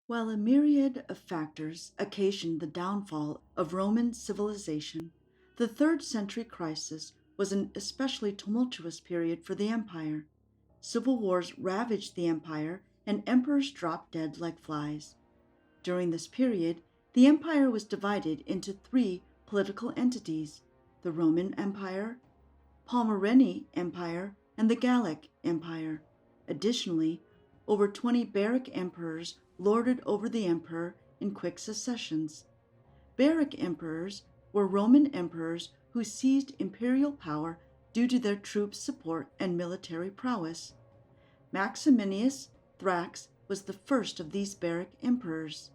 While a myriad of factors occasioned the downfall of Roman civilization, the 3rd century crisis was an especially tumultuous period for the empire. Civil wars ravaged the empire, and emperors dropped dead like flies. During this period, the empire was divided into 3 political entities: the Roman Empire, Palmyrene Empire, and the Gallic Empire. Additionally, over 20 barrack emperors lorded over the emperor in quick successions. Barrack emperors were Roman emperors who seized imperial power due to their troops' support and military prowess. Maximinus Thrax was the first of these barrack emperors.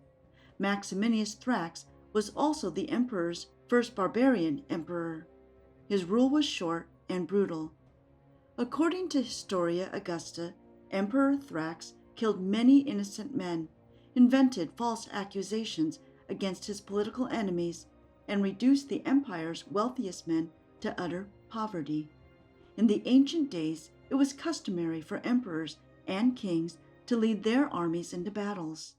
Maximinus Thrax was also the emperor's first barbarian emperor. His rule was short and brutal. According to Historia Augusta, Emperor Thrax killed many innocent men, invented false accusations against his political enemies, and reduced the empire's wealthiest men to utter poverty. In the ancient days, it was customary for emperors and kings to lead their armies into battles.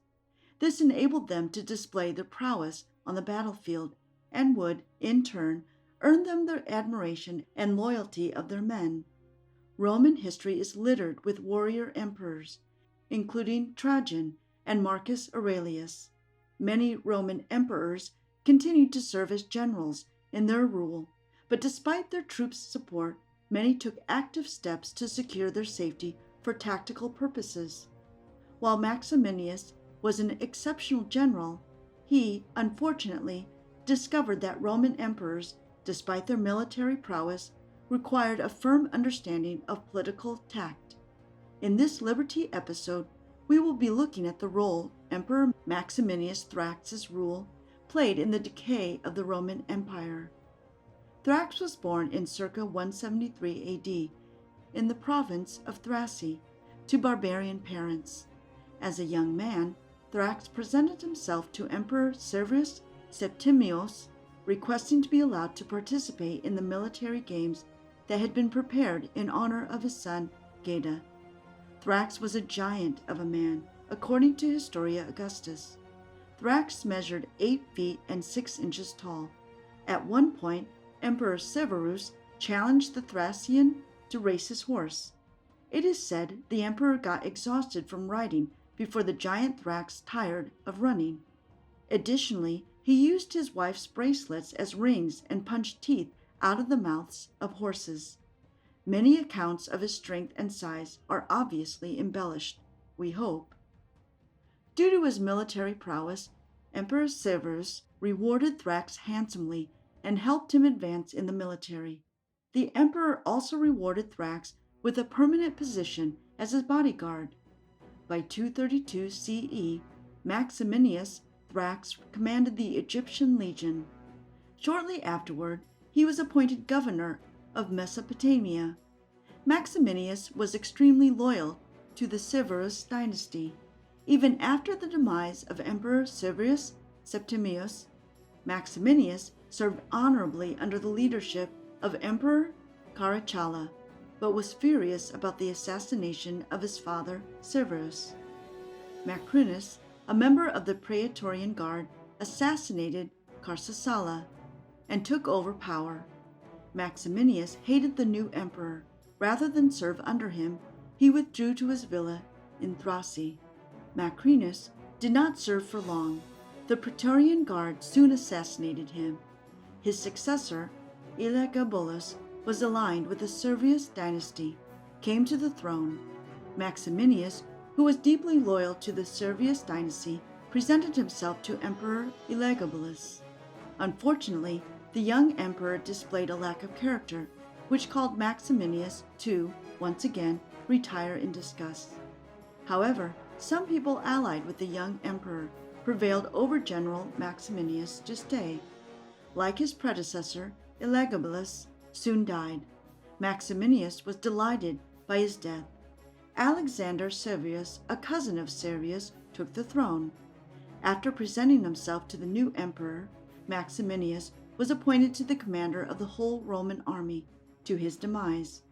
This enabled them to display their prowess on the battlefield and would, in turn, earn them the admiration and loyalty of their men. Roman history is littered with warrior emperors, including Trajan and Marcus Aurelius. Many Roman emperors continued to serve as generals in their rule, but despite their troops' support, many took active steps to secure their safety for tactical purposes. While Maximinus was an exceptional general, he, unfortunately, discovered that Roman emperors, despite their military prowess, required a firm understanding of political tact. In this Liber-Tea episode, we will be looking at the role Emperor Maximinus Thrax's rule played in the decay of the Roman Empire. Thrax was born in circa 173 AD in the province of Thrace to barbarian parents. As a young man, Thrax presented himself to Emperor Severus Septimius, requesting to be allowed to participate in the military games that had been prepared in honor of his son Geta. Thrax was a giant of a man, according to Historia Augustus. Thrax measured 8 feet and 6 inches tall. At one point, Emperor Severus challenged the Thracian to race his horse. It is said the emperor got exhausted from riding before the giant Thrax tired of running. Additionally, he used his wife's bracelets as rings and punched teeth out of the mouths of horses. Many accounts of his strength and size are obviously embellished, we hope. Due to his military prowess, Emperor Severus rewarded Thrax handsomely and helped him advance in the military. The emperor also rewarded Thrax with a permanent position as his bodyguard. By 232 CE, Maximinus Thrax commanded the Egyptian legion. Shortly afterward, he was appointed governor of Mesopotamia. Maximinus was extremely loyal to the Severus dynasty. Even after the demise of Emperor Severus Septimius, Maximinus served honorably under the leadership of Emperor Caracalla, but was furious about the assassination of his father Severus. Maximinus, a member of the Praetorian Guard, assassinated Caracalla and took over power. Maximinus hated the new emperor. Rather than serve under him, he withdrew to his villa in Thrace. Maximinus did not serve for long. The Praetorian Guard soon assassinated him. His successor, Elagabalus, was aligned with the Servius dynasty, came to the throne. Maximinus, who was deeply loyal to the Servius dynasty, presented himself to Emperor Elagabalus. Unfortunately, the young emperor displayed a lack of character, which called Maximinus to, once again, retire in disgust. However, some people allied with the young emperor prevailed over General Maximinus to stay. Like his predecessor, Elagabalus soon died. Maximinus was delighted by his death. Alexander Severus, a cousin of Severus, took the throne. After presenting himself to the new emperor, Maximinus was appointed to the commander of the whole Roman army, to his demise.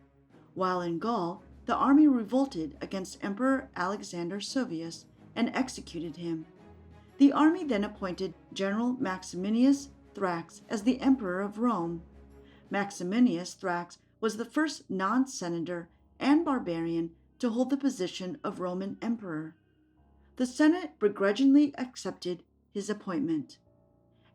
While in Gaul, the army revolted against Emperor Alexander Severus and executed him. The army then appointed General Maximinus Thrax as the Emperor of Rome. Maximinus Thrax was the first non-senator and barbarian to hold the position of Roman emperor. The Senate begrudgingly accepted his appointment.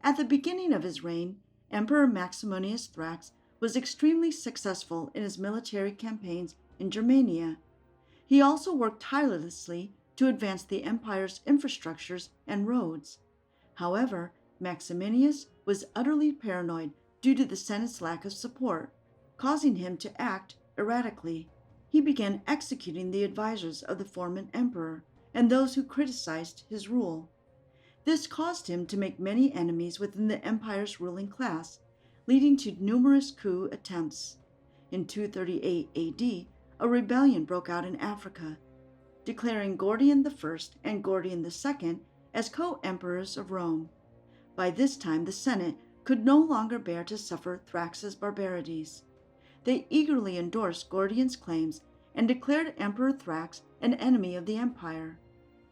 At the beginning of his reign, Emperor Maximinus Thrax was extremely successful in his military campaigns in Germania. He also worked tirelessly to advance the empire's infrastructures and roads. However, Maximinus was utterly paranoid due to the Senate's lack of support, causing him to act erratically. He began executing the advisors of the former emperor and those who criticized his rule. This caused him to make many enemies within the empire's ruling class, leading to numerous coup attempts. In 238 AD, a rebellion broke out in Africa, declaring Gordian I and Gordian II as co-emperors of Rome. By this time, the Senate could no longer bear to suffer Thrax's barbarities. They eagerly endorsed Gordian's claims and declared Emperor Thrax an enemy of the empire.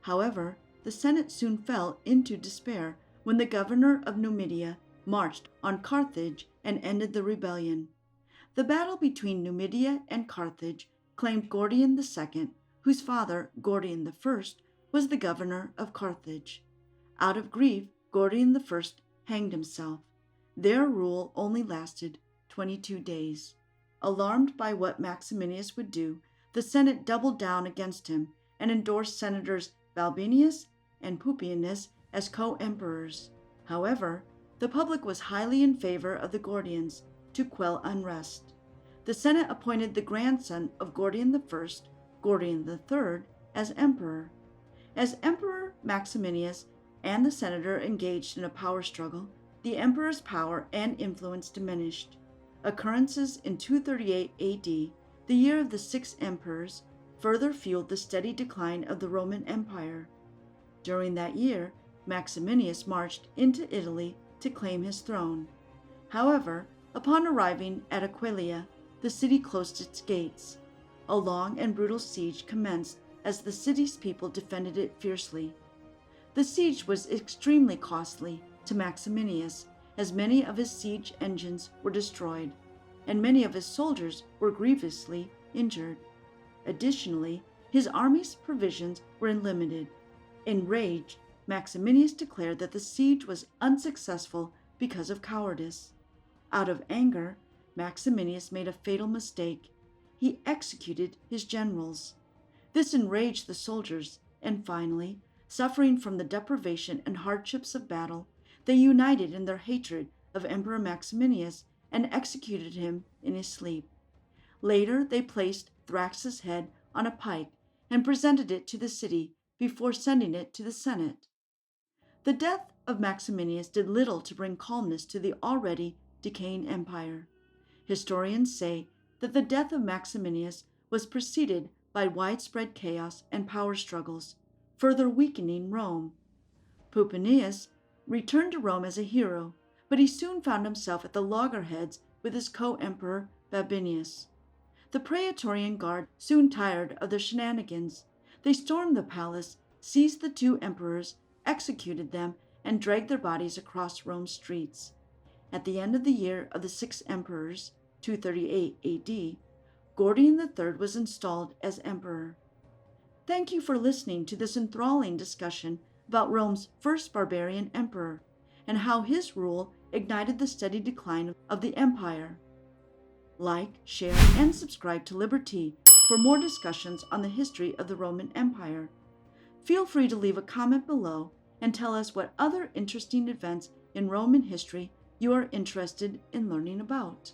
However, the Senate soon fell into despair when the governor of Numidia marched on Carthage and ended the rebellion. The battle between Numidia and Carthage claimed Gordian II, whose father, Gordian I, was the governor of Carthage. Out of grief, Gordian I hanged himself. Their rule only lasted 22 days. Alarmed by what Maximinus would do, the Senate doubled down against him and endorsed Senators Balbinius and Pupienus as co-emperors. However, the public was highly in favor of the Gordians to quell unrest. The Senate appointed the grandson of Gordian I, Gordian III, as emperor. As Emperor Maximinus and the senator engaged in a power struggle, the emperor's power and influence diminished. Occurrences in 238 AD, the year of the six emperors, further fueled the steady decline of the Roman Empire. During that year, Maximinus marched into Italy to claim his throne. However, upon arriving at Aquileia, the city closed its gates. A long and brutal siege commenced as the city's people defended it fiercely. The siege was extremely costly to Maximinus, as many of his siege engines were destroyed, and many of his soldiers were grievously injured. Additionally, his army's provisions were limited. Enraged, Maximinus declared that the siege was unsuccessful because of cowardice. Out of anger, Maximinus made a fatal mistake. He executed his generals. This enraged the soldiers, and finally, suffering from the deprivation and hardships of battle, they united in their hatred of Emperor Maximinus and executed him in his sleep. Later, they placed Thrax's head on a pike and presented it to the city before sending it to the Senate. The death of Maximinus did little to bring calmness to the already decaying empire. Historians say that the death of Maximinus was preceded by widespread chaos and power struggles, further weakening Rome. Pupienus returned to Rome as a hero, but he soon found himself at the loggerheads with his co-emperor Balbinius. The Praetorian Guard soon tired of their shenanigans. They stormed the palace, seized the two emperors, executed them, and dragged their bodies across Rome's streets. At the end of the year of the six emperors, 238 AD, Gordian III was installed as emperor. Thank you for listening to this enthralling discussion about Rome's first barbarian emperor and how his rule ignited the steady decline of the empire. Like, share, and subscribe to Liber-Tea for more discussions on the history of the Roman Empire. Feel free to leave a comment below and tell us what other interesting events in Roman history you are interested in learning about.